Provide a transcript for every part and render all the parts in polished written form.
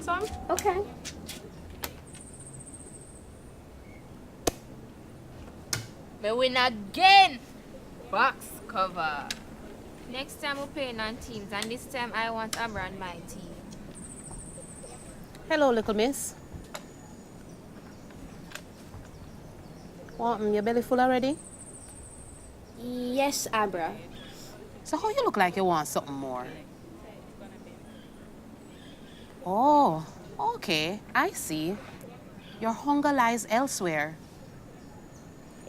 some? Okay. Me win again! Box cover. Next time we're playing on teams, and this time I want Abra on my team. Hello, little miss. What, your belly full already? Yes, Abra. So how you look like you want something more? Oh, okay, I see. Your hunger lies elsewhere.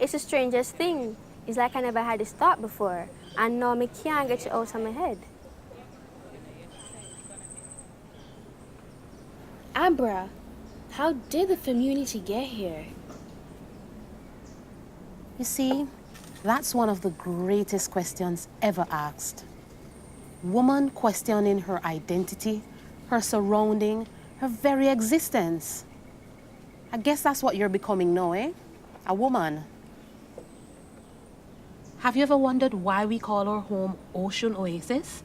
It's the strangest thing. It's like I never had this thought before. And now me can't get you out of my head. Abra, how did the Femmunity get here? You see, that's one of the greatest questions ever asked. Woman questioning her identity, her surrounding, her very existence. I guess that's what you're becoming now, eh? A woman. Have you ever wondered why we call our home Ocean Oasis?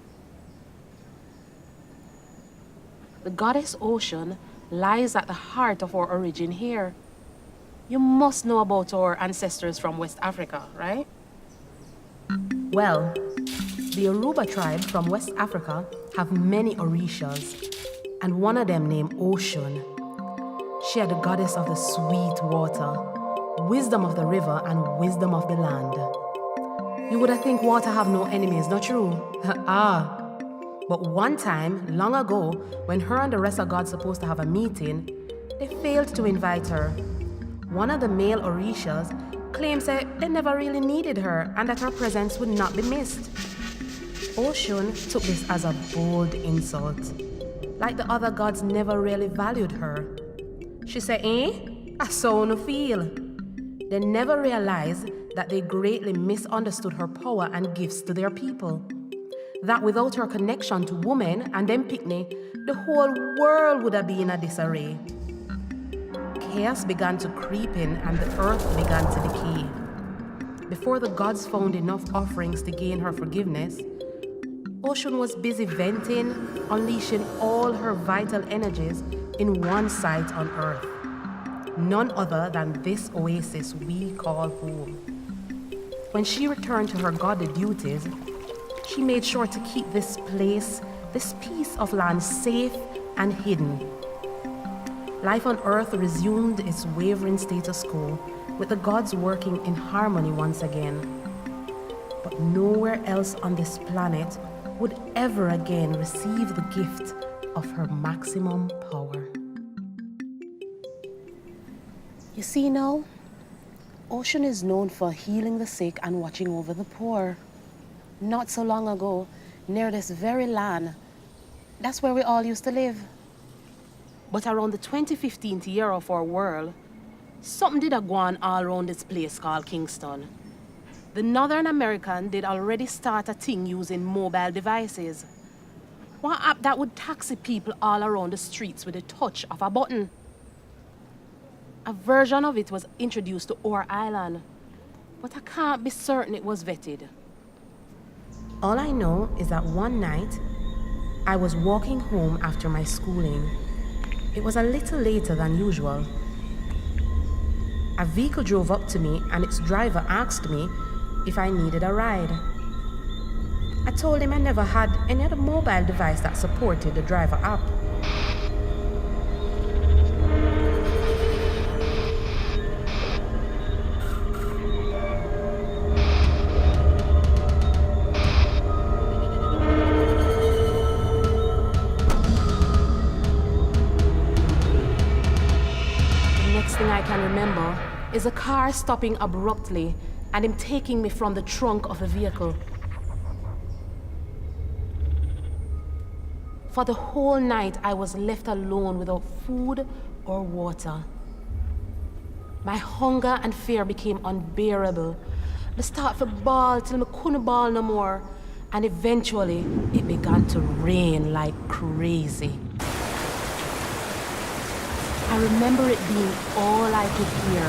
The goddess Ocean lies at the heart of our origin here. You must know about our ancestors from West Africa, right? Well, the Yoruba tribe from West Africa have many Orishas, and one of them named Ocean. She is the goddess of the sweet water, wisdom of the river, and wisdom of the land. You would think water have no enemies, not true? But one time, long ago, when her and the rest of God supposed to have a meeting, they failed to invite her. One of the male Orishas claims that they never really needed her and that her presence would not be missed. Ocean took this as a bold insult, like the other gods never really valued her. She said, I so no feel. They never realized that they greatly misunderstood her power and gifts to their people. That without her connection to women and them picnic, the whole world would have been in a disarray. Chaos began to creep in and the earth began to decay. Before the gods found enough offerings to gain her forgiveness, Ocean was busy venting, unleashing all her vital energies in one site on earth. None other than this oasis we call home. When she returned to her godly duties, she made sure to keep this place, this piece of land safe and hidden. Life on earth resumed its wavering status quo, with the gods working in harmony once again. But nowhere else on this planet would ever again receive the gift of her maximum power. You see now, Ocean is known for healing the sick and watching over the poor. Not so long ago, near this very land, that's where we all used to live. But around the 2015th year of our world, something did go on all around this place called Kingston. The Northern American did already start a thing using mobile devices. One app that would taxi people all around the streets with a touch of a button. A version of it was introduced to our island, but I can't be certain it was vetted. All I know is that one night, I was walking home after my schooling. It was a little later than usual. A vehicle drove up to me and its driver asked me if I needed a ride. I told him I never had any other mobile device that supported the driver app. Thing I can remember is a car stopping abruptly and him taking me from the trunk of the vehicle. For the whole night, I was left alone without food or water. My hunger and fear became unbearable. I started to bawl till I couldn't bawl no more, and eventually it began to rain like crazy. I remember it being all I could hear.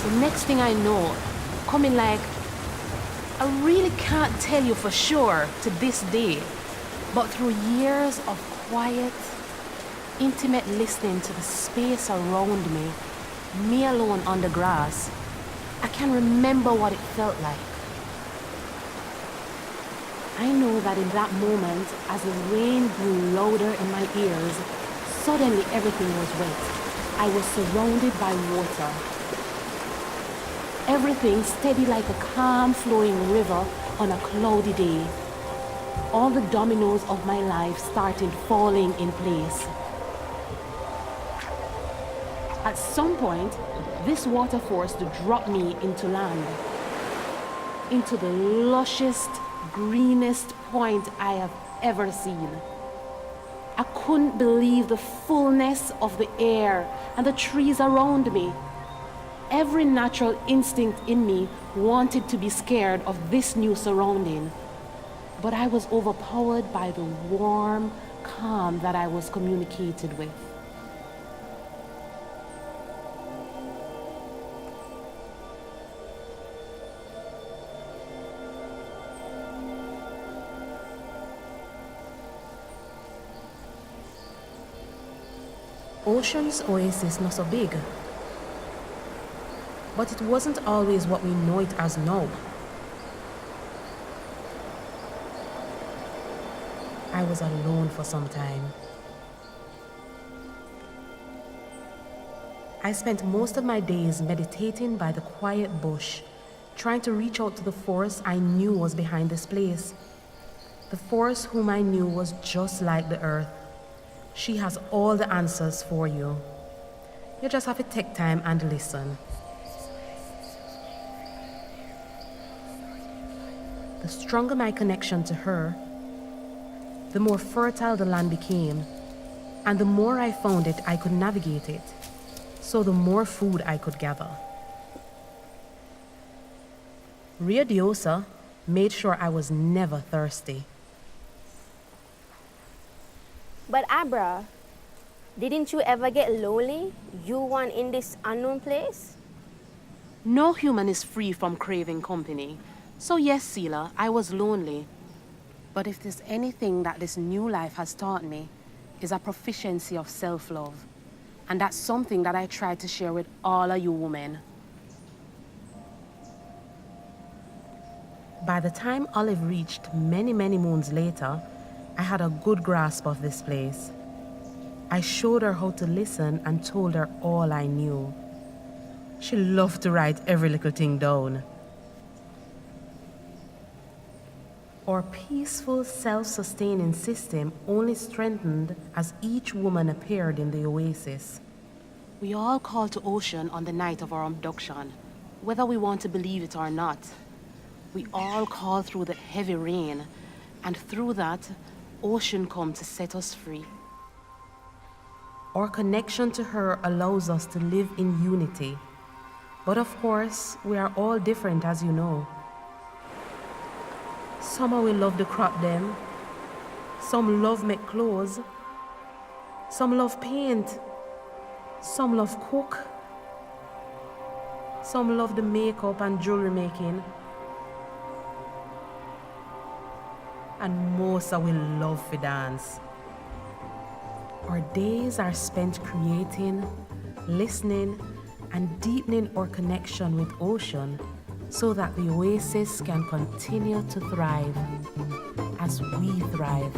The next thing I know, coming like, I really can't tell you for sure to this day, but through years of quiet, intimate listening to the space around me alone on the grass. I can remember what it felt like. I know that in that moment, as the rain grew louder in my ears, suddenly everything was wet. I was surrounded by water. Everything steady like a calm flowing river on a cloudy day. All the dominoes of my life started falling in place. At some point, this water force dropped me into land, into the lushest, greenest point I have ever seen. I couldn't believe the fullness of the air and the trees around me. Every natural instinct in me wanted to be scared of this new surrounding, but I was overpowered by the warm calm that I was communicated with. Ocean's oasis not so big, but it wasn't always what we know it as now. I was alone for some time. I spent most of my days meditating by the quiet bush, trying to reach out to the force I knew was behind this place. The force whom I knew was just like the earth. She has all the answers for you. You just have to take time and listen. The stronger my connection to her, the more fertile the land became, and the more I found it, I could navigate it, so the more food I could gather. Rio Diosa made sure I was never thirsty. But Abra, didn't you ever get lonely, you one in this unknown place? No human is free from craving company. So yes, Sela, I was lonely. But if there's anything that this new life has taught me, is a proficiency of self-love. And that's something that I try to share with all of you women. By the time Olive reached many moons later, I had a good grasp of this place. I showed her how to listen and told her all I knew. She loved to write every little thing down. Our peaceful, self-sustaining system only strengthened as each woman appeared in the oasis. We all called to Ocean on the night of our abduction, whether we want to believe it or not. We all called through the heavy rain, and through that, Ocean come to set us free. Our connection to her allows us to live in unity. But of course, we are all different, as you know. Some will love to crop them. Some love make clothes. Some love paint. Some love cook. Some love the makeup and jewelry making. And most will love to dance. Our days are spent creating, listening, and deepening our connection with Ocean so that the oasis can continue to thrive as we thrive.